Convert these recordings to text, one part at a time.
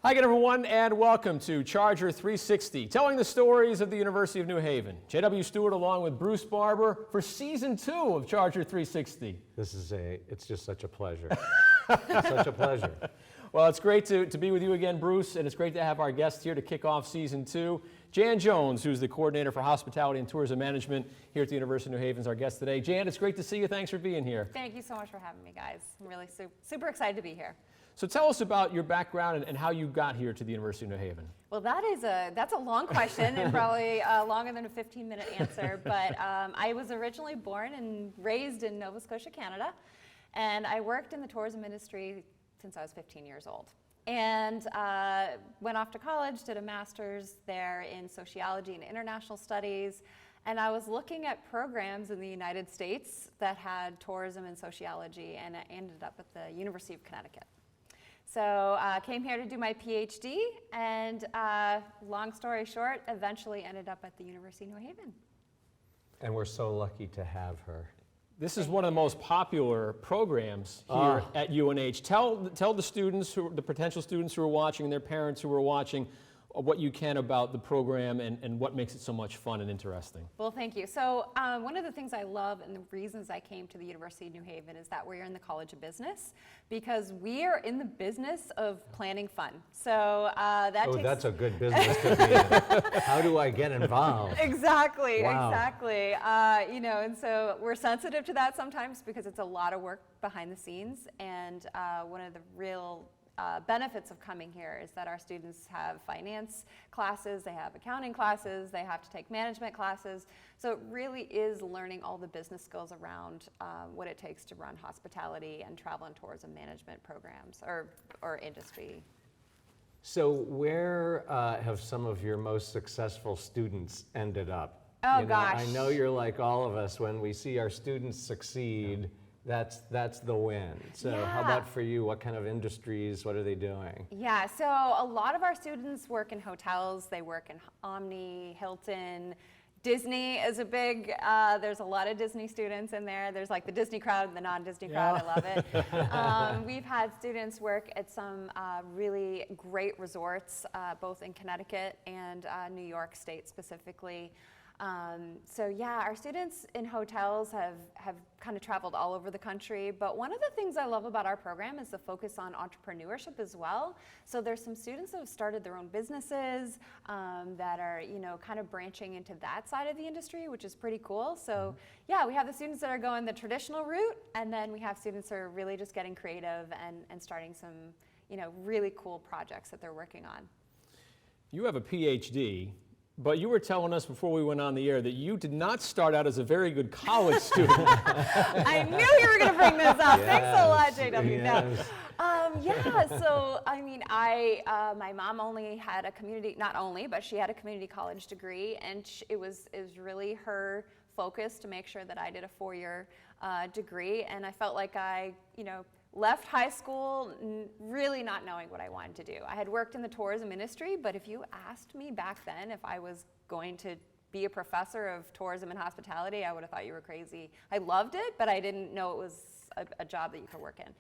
Hi again, everyone, and welcome to Charger 360, telling the stories of the University of New Haven. J.W. Stewart along with Bruce Barber for Season 2 of Charger 360. It's just such a pleasure. Such a pleasure. Well, it's great to be with you again, Bruce, and it's great to have our guest here to kick off Season 2. Jan Jones, who's the Coordinator for Hospitality and Tourism Management here at the University of New Haven, is our guest today. Jan, it's great to see you. Thanks for being here. Thank you so much for having me, guys. I'm really super excited to be here. So tell us about your background and how you got here to the University of New Haven. Well, that's a long question and probably longer than a 15-minute answer, but I was originally born and raised in Nova Scotia, Canada, and I worked in the tourism industry since I was 15 years old. And went off to college, did a master's there in sociology and international studies, and I was looking at programs in the United States that had tourism and sociology, and I ended up at the University of Connecticut. So came here to do my PhD, and long story short, eventually ended up at the University of New Haven. And we're so lucky to have her. This is one of the most popular programs here at UNH. Tell the students, the potential students who are watching, and their parents who are watching, what you can about the program and what makes it so much fun and interesting. Well, thank you. So one of the things I love and the reasons I came to the University of New Haven is that we're in the College of Business, because we are in the business of planning fun. So that's a good business to be in. How do I get involved? Exactly, wow. exactly. And so we're sensitive to that sometimes because it's a lot of work behind the scenes, and one of the real benefits of coming here is that our students have finance classes, they have accounting classes, they have to take management classes. So it really is learning all the business skills around what it takes to run hospitality and travel and tourism management programs or industry. So where have some of your most successful students ended up? Oh, gosh. I know you're like all of us. When we see our students succeed, that's the win. So yeah. How about for you? What kind of industries? What are they doing? Yeah, so a lot of our students work in hotels. They work in Omni, Hilton. Disney is a big, there's a lot of Disney students in there. There's like the Disney crowd and the non-Disney crowd. I love it. We've had students work at some really great resorts, both in Connecticut and New York State specifically. So yeah, our students in hotels have kind of traveled all over the country, but one of the things I love about our program is the focus on entrepreneurship as well. So there's some students that have started their own businesses that are, kind of branching into that side of the industry, which is pretty cool. So yeah, we have the students that are going the traditional route, and then we have students that are really just getting creative and starting some, really cool projects that they're working on. You have a PhD. But you were telling us before we went on the air that you did not start out as a very good college student. I knew you were going to bring this up. Yes, Thanks a lot, JW. yes. So my mom only had a community, not only, but she had a community college degree, and it was really her focus to make sure that I did a 4-year degree, and I felt like I, left high school really not knowing what I wanted to do. I had worked in the tourism industry, but if you asked me back then if I was going to be a professor of tourism and hospitality, I would have thought you were crazy. I loved it, but I didn't know it was a job that you could work in.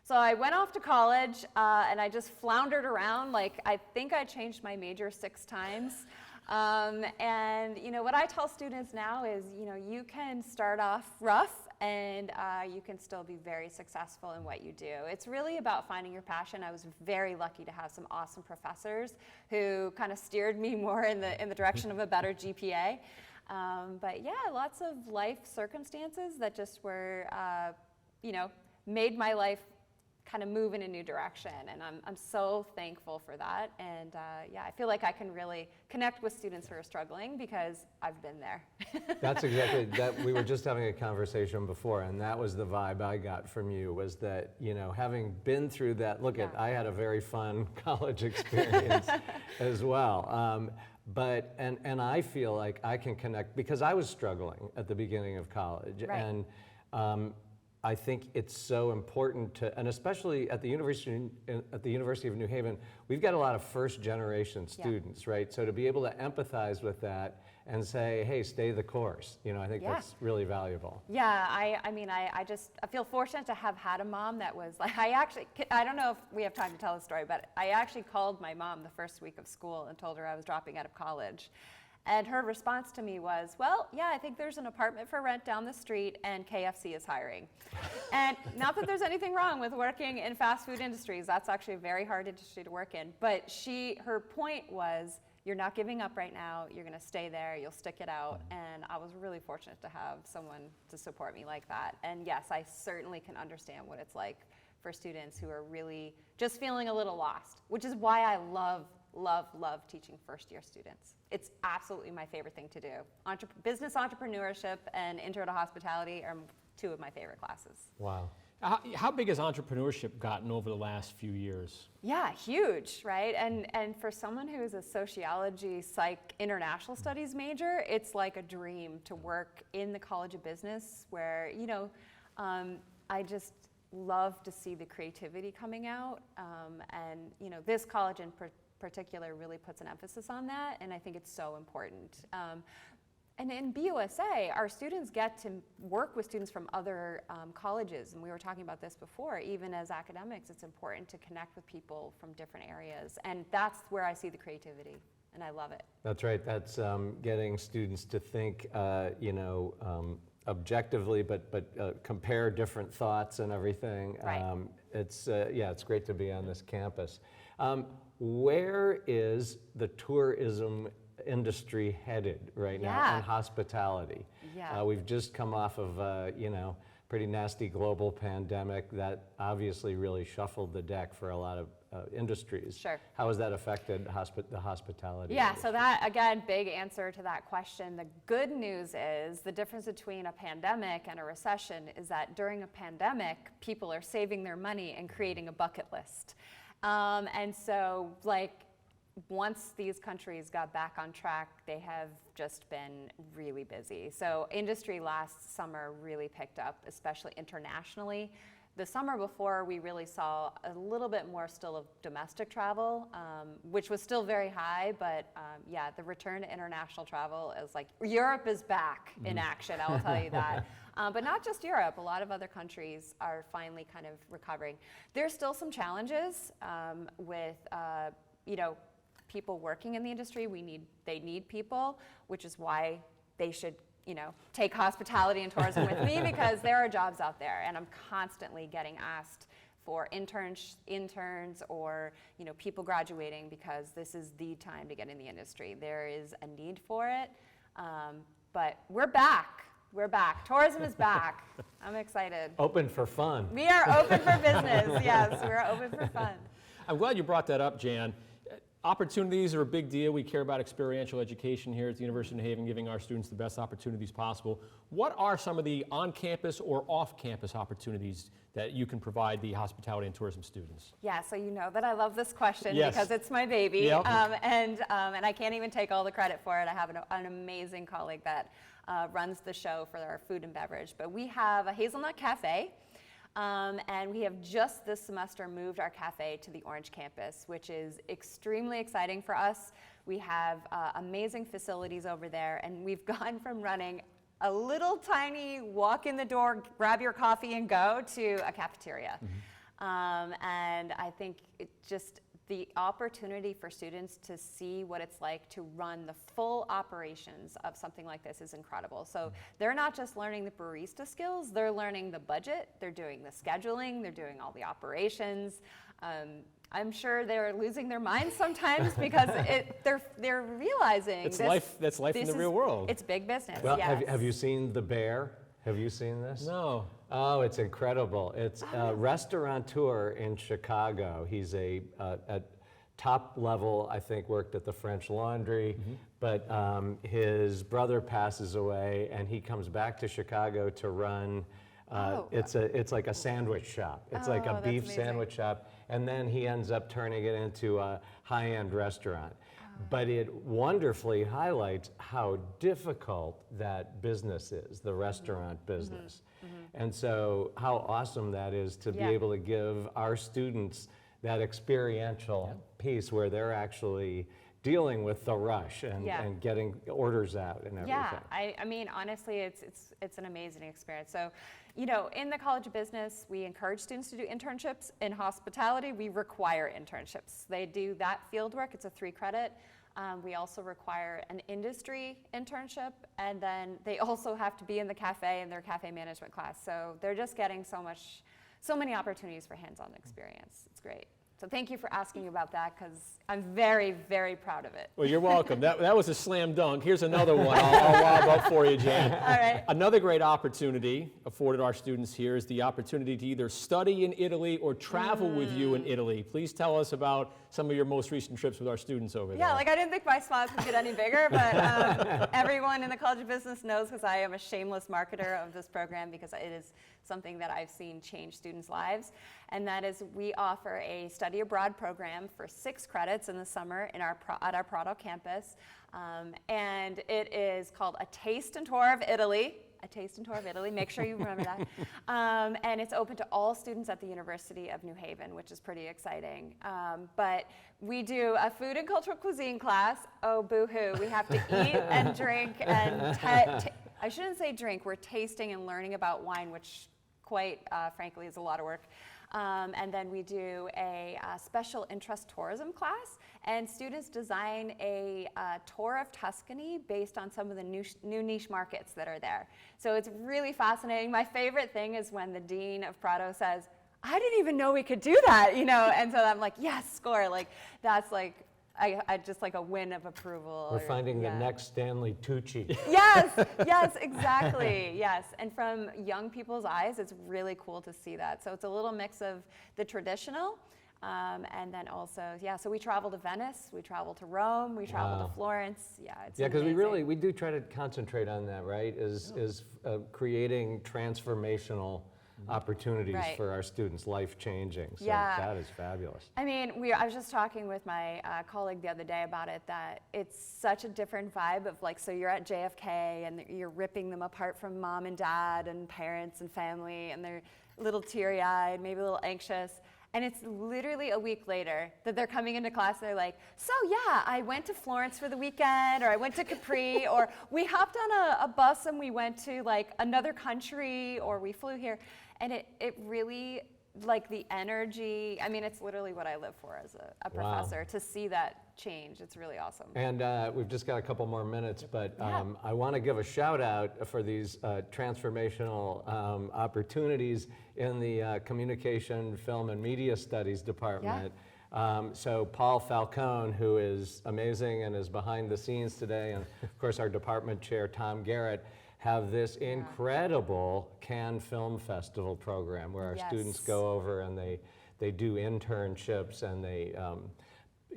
So I went off to college, and I just floundered around. I think I changed my major 6 times. And what I tell students now is, you can start off rough, and you can still be very successful in what you do. It's really about finding your passion. I was very lucky to have some awesome professors who kind of steered me more in the direction of a better GPA. But yeah, lots of life circumstances that just were, made my life kind of move in a new direction, and I'm so thankful for that. And yeah, I feel like I can really connect with students who are struggling because I've been there. That's exactly that. We were just having a conversation before, and that was the vibe I got from you, was that, having been through that, I had a very fun college experience as well. But I feel like I can connect because I was struggling at the beginning of college. Right. And I think it's so important to, and especially at the University of New Haven, we've got a lot of first-generation students, right? So to be able to empathize with that and say, hey, stay the course. You know, I think Yeah. that's really valuable. Yeah, I mean, I feel fortunate to have had a mom that was like, I don't know if we have time to tell the story, but I actually called my mom the first week of school and told her I was dropping out of college. And her response to me was, well, yeah, I think there's an apartment for rent down the street and KFC is hiring. And not that there's anything wrong with working in fast food industries. That's actually a very hard industry to work in. But her point was, you're not giving up right now. You're going to stay there. You'll stick it out. And I was really fortunate to have someone to support me like that. And yes, I certainly can understand what it's like for students who are really just feeling a little lost, which is why I love teaching first-year students. It's absolutely my favorite thing to do. Business entrepreneurship and intro to hospitality are two of my favorite classes. Wow. How big has entrepreneurship gotten over the last few years? Yeah, huge, right? And for someone who is a sociology, psych, international studies major, it's like a dream to work in the College of Business where, you know, I just love to see the creativity coming out. And, you know, this college in particular really puts an emphasis on that, and I think it's so important. And in BUSA, our students get to work with students from other colleges, and we were talking about this before. Even as academics, it's important to connect with people from different areas, and that's where I see the creativity, and I love it. That's right. That's getting students to think, you know, objectively, but compare different thoughts and everything. Right. It's great to be on this campus. Where is the tourism industry headed right now, Yeah. and hospitality? Yeah. We've just come off of, you know, pretty nasty global pandemic that obviously really shuffled the deck for a lot of industries. Sure. How has that affected the hospitality Yeah, industry? so that, again, big answer to that question. The good news is the difference between a pandemic and a recession is that during a pandemic, people are saving their money and creating a bucket list. And so, like, once these countries got back on track, they have just been really busy. So industry last summer really picked up, especially internationally. The summer before, we really saw a little bit more still of domestic travel, which was still very high, but yeah, the return to international travel is like, Europe is back in action, I will tell you that. But not just Europe, a lot of other countries are finally kind of recovering. There's still some challenges with, you know, people working in the industry. They need people, which is why they should, you know, take hospitality and tourism with me, because there are jobs out there, and I'm constantly getting asked for interns or, you know, people graduating, because this is the time to get in the industry. There is a need for it, but we're back. We're back. Tourism is back. I'm excited. Open for fun. We are open for business. Yes, we're open for fun. I'm glad you brought that up, Jan. Opportunities are a big deal. We care about experiential education here at the University of New Haven, giving our students the best opportunities possible. What are some of the on-campus or off-campus opportunities that you can provide the hospitality and tourism students? Yeah, so you know that I love this question Yes. because it's my baby, Yep. and I can't even take all the credit for it. I have an amazing colleague that runs the show for our food and beverage, but we have a Hazelnut Cafe. And we have just this semester moved our cafe to the Orange campus, which is extremely exciting for us. We have amazing facilities over there, and we've gone from running a little tiny walk in the door, grab your coffee and go, to a cafeteria. And I think it just, the opportunity for students to see what it's like to run the full operations of something like this is incredible. So they're not just learning the barista skills, they're learning the budget, they're doing the scheduling, they're doing all the operations. I'm sure they're losing their minds sometimes because they're realizing that's life in the real world. It's big business. Well, yes. have you seen The Bear? Have you seen this? No. Oh, it's incredible. It's a restaurateur in Chicago. He's at top level, I think, worked at the French Laundry, but his brother passes away and he comes back to Chicago to run, it's like a sandwich shop. It's like a that's beef amazing. sandwich shop, and then he ends up turning it into a high-end restaurant. But it wonderfully highlights how difficult that business is, the restaurant business. And so how awesome that is to be able to give our students that experiential piece where they're actually dealing with the rush and, Yeah. and getting orders out and everything. Yeah, I mean, honestly, it's an amazing experience. So, you know, in the College of Business, we encourage students to do internships. In hospitality, we require internships. They do that field work. It's a 3 credit. We also require an industry internship, and then they also have to be in the cafe in their cafe management class. So they're just getting so many opportunities for hands-on experience. It's great. So thank you for asking about that, because I'm very, very proud of it. Well, you're welcome. That was a slam dunk. Here's another one I'll lob up for you, Jan. All right. Another great opportunity afforded our students here is the opportunity to either study in Italy or travel with you in Italy. Please tell us about some of your most recent trips with our students over there. Yeah, like I didn't think my spots would get any bigger, but everyone in the College of Business knows, because I am a shameless marketer of this program, because it is something that I've seen change students' lives. And that is, we offer a study abroad program for 6 credits in the summer at our Prato campus. And it is called A Taste and Tour of Italy. A Taste and Tour of Italy, make sure you remember that. And it's open to all students at the University of New Haven, which is pretty exciting. But we do a food and cultural cuisine class. Oh, boo-hoo, we have to eat and drink and I shouldn't say drink, we're tasting and learning about wine, which quite frankly is a lot of work. And then we do a special interest tourism class, and students design a tour of Tuscany based on some of the new niche markets that are there. So it's really fascinating. My favorite thing is when the dean of Prato says, "I didn't even know we could do that," you know, and so I'm like, yes, score. Like, that's like, I just like a win of approval. We're finding the next Stanley Tucci. Yes, exactly, yes. And from young people's eyes, it's really cool to see that. So it's a little mix of the traditional, and then also, so we travel to Venice, we travel to Rome, we travel to Florence. Yeah, it's because amazing. we do try to concentrate on that, right? Is creating transformational opportunities Right. for our students, life-changing. So Yeah. that is fabulous. I mean, I was just talking with my colleague the other day about it, that it's such a different vibe of like, so you're at JFK and you're ripping them apart from mom and dad and parents and family, and they're a little teary-eyed, maybe a little anxious. And it's literally a week later that they're coming into class and they're like, so yeah, I went to Florence for the weekend, or I went to Capri, or we hopped on a bus and we went to like another country, or we flew here. And it really, like the energy, I mean, it's literally what I live for as a professor, to see that change. It's really awesome. And we've just got a couple more minutes, but I want to give a shout out for these transformational opportunities in the Communication, Film, and Media Studies department. So Paul Falcone, who is amazing and is behind the scenes today, and of course our department chair, Tom Garrett, have this incredible Cannes Film Festival program where our students go over and they do internships, and they,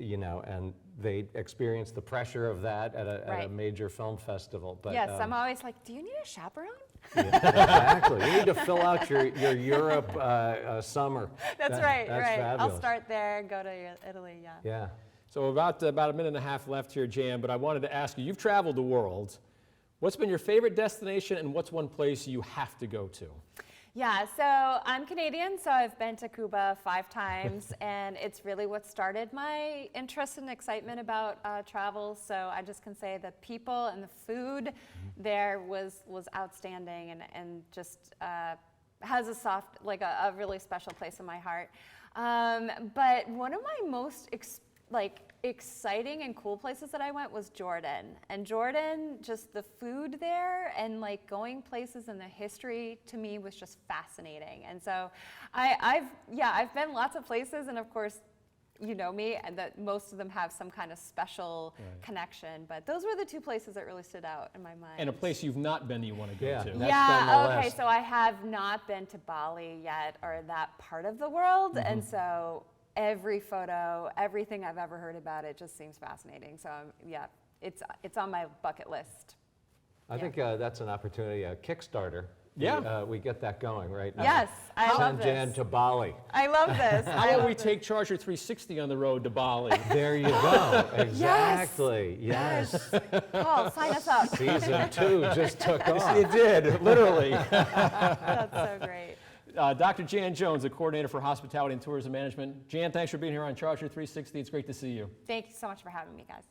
you know, and they experience the pressure of that at a major film festival. But, yes, I'm always like, do you need a chaperone? Exactly. You need to fill out your Europe summer. That's right. Fabulous. I'll start there, go to Italy, Yeah. So about a minute and a half left here, Jan, but I wanted to ask you, you've traveled the world. What's been your favorite destination, and what's one place you have to go to? Yeah, so I'm Canadian, so I've been to Cuba 5 times, and it's really what started my interest and excitement about travel. So I just can say the people and the food there was outstanding, and just has a soft, like a really special place in my heart. But one of my most exciting and cool places that I went was Jordan. And Jordan, just the food there and like going places, and the history to me was just fascinating. And so I've been lots of places, and of course, you know me, and that most of them have some kind of special connection. But those were the 2 places that really stood out in my mind. And a place you've not been that you want to go to. That's on the okay, list. so I have not been to Bali yet, or that part of the world, and so every photo, everything I've ever heard about it just seems fascinating. So it's on my bucket list. I think that's an opportunity, a Kickstarter. Yeah. We get that going right now. Yes, I love Send this. Jan to Bali. I love this. How about we take Charger 360 on the road to Bali? There you go. Exactly. Yes. Paul, sign us up. Season 2 just took off. It did, literally. That's so great. Dr. Jan Jones, the Coordinator for Hospitality and Tourism Management. Jan, thanks for being here on Charger 360. It's great to see you. Thank you so much for having me, guys.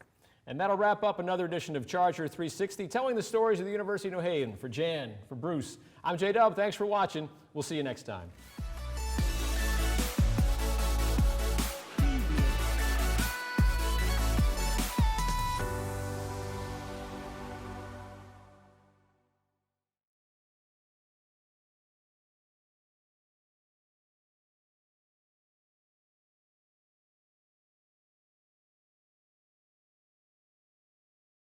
And that'll wrap up another edition of Charger 360, telling the stories of the University of New Haven. For Jan, for Bruce, I'm J-Dub. Thanks for watching. We'll see you next time.